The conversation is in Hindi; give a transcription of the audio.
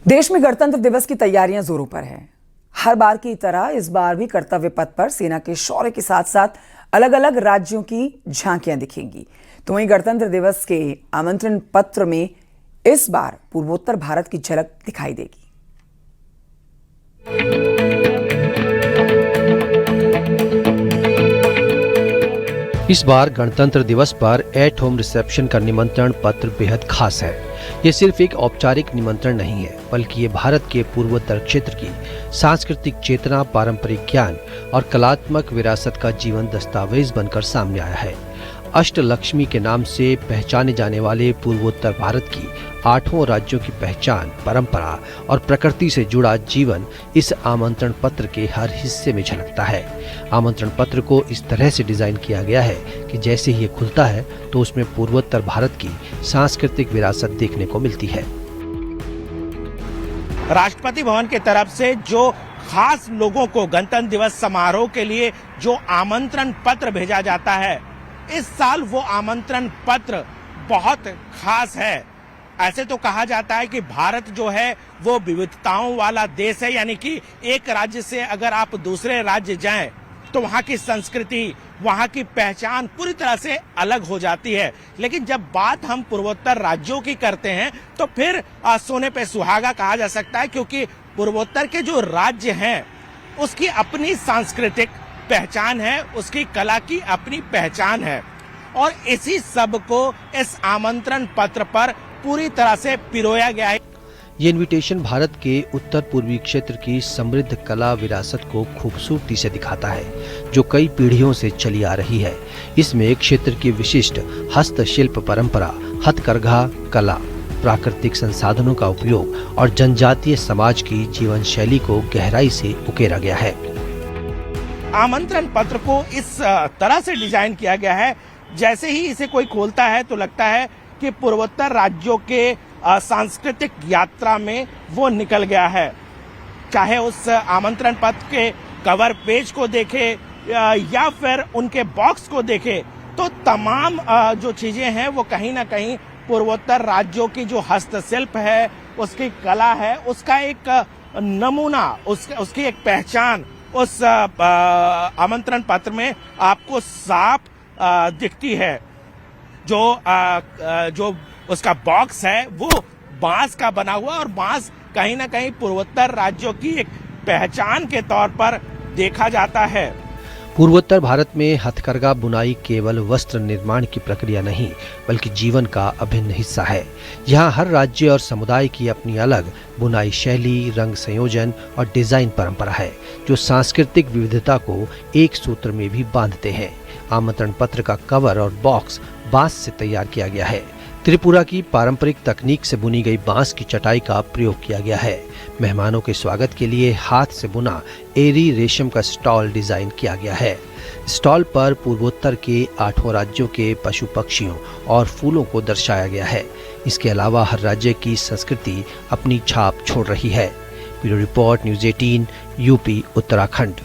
देश में गणतंत्र दिवस की तैयारियां जोरों पर है। हर बार की तरह इस बार भी कर्तव्य पथ पर सेना के शौर्य के साथ साथ अलग अलग राज्यों की झांकियां दिखेंगी। तो वहीं गणतंत्र दिवस के आमंत्रण पत्र में इस बार पूर्वोत्तर भारत की झलक दिखाई देगी। इस बार गणतंत्र दिवस पर एट होम रिसेप्शन का निमंत्रण पत्र बेहद खास है। ये सिर्फ एक औपचारिक निमंत्रण नहीं है, बल्कि ये भारत के पूर्वोत्तर क्षेत्र की सांस्कृतिक चेतना, पारंपरिक ज्ञान और कलात्मक विरासत का जीवन दस्तावेज बनकर सामने आया है। अष्टलक्ष्मी के नाम से पहचाने जाने वाले पूर्वोत्तर भारत की 8 राज्यों की पहचान, परंपरा और प्रकृति से जुड़ा जीवन इस आमंत्रण पत्र के हर हिस्से में झलकता है। आमंत्रण पत्र को इस तरह से डिजाइन किया गया है कि जैसे ही ये खुलता है तो उसमें पूर्वोत्तर भारत की सांस्कृतिक विरासत देखने को मिलती है। राष्ट्रपति भवन की तरफ से जो खास लोगों को गणतंत्र दिवस समारोह के लिए जो आमंत्रण पत्र भेजा जाता है, इस साल वो आमंत्रण पत्र बहुत खास है। ऐसे तो कहा जाता है कि भारत जो है वो विविधताओं वाला देश है, यानी कि एक राज्य से अगर आप दूसरे राज्य जाएं तो वहाँ की संस्कृति, वहाँ की पहचान पूरी तरह से अलग हो जाती है। लेकिन जब बात हम पूर्वोत्तर राज्यों की करते हैं तो फिर सोने पे सुहागा कहा जा सकता है, क्योंकि पूर्वोत्तर के जो राज्य हैं उसकी अपनी सांस्कृतिक पहचान है, उसकी कला की अपनी पहचान है, और इसी सब को इस आमंत्रण पत्र पर पूरी तरह से पिरोया गया है। ये इनविटेशन भारत के उत्तर पूर्वी क्षेत्र की समृद्ध कला विरासत को खूबसूरती से दिखाता है, जो कई पीढ़ियों से चली आ रही है। इसमें क्षेत्र की विशिष्ट हस्तशिल्प परंपरा, हथकरघा कला, प्राकृतिक संसाधनों का उपयोग और जनजातीय समाज की जीवन शैली को गहराई से उकेरा गया है। आमंत्रण पत्र को इस तरह से डिजाइन किया गया है, जैसे ही इसे कोई खोलता है तो लगता है कि पूर्वोत्तर राज्यों के सांस्कृतिक यात्रा में वो निकल गया है। चाहे उस आमंत्रण पत्र के कवर पेज को देखे या फिर उनके बॉक्स को देखे, तो तमाम जो चीजें हैं वो कहीं ना कहीं पूर्वोत्तर राज्यों की जो हस्तशिल्प है, उसकी कला है, उसका एक नमूना, उसकी एक पहचान उस आमंत्रण पत्र में आपको साफ दिखती है। जो उसका बॉक्स है वो बांस का बना हुआ, और बांस कहीं ना कहीं पूर्वोत्तर राज्यों की एक पहचान के तौर पर देखा जाता है। पूर्वोत्तर भारत में हथकरघा बुनाई केवल वस्त्र निर्माण की प्रक्रिया नहीं, बल्कि जीवन का अभिन्न हिस्सा है। यहाँ हर राज्य और समुदाय की अपनी अलग बुनाई शैली, रंग संयोजन और डिजाइन परंपरा है, जो सांस्कृतिक विविधता को एक सूत्र में भी बांधते हैं। आमंत्रण पत्र का कवर और बॉक्स बांस से तैयार किया गया है। त्रिपुरा की पारंपरिक तकनीक से बुनी गई बांस की चटाई का प्रयोग किया गया है। मेहमानों के स्वागत के लिए हाथ से बुना एरी रेशम का स्टॉल डिजाइन किया गया है। स्टॉल पर पूर्वोत्तर के 8 राज्यों के पशु पक्षियों और फूलों को दर्शाया गया है। इसके अलावा हर राज्य की संस्कृति अपनी छाप छोड़ रही है। Bureau report, news 18, UP, Uttarakhand.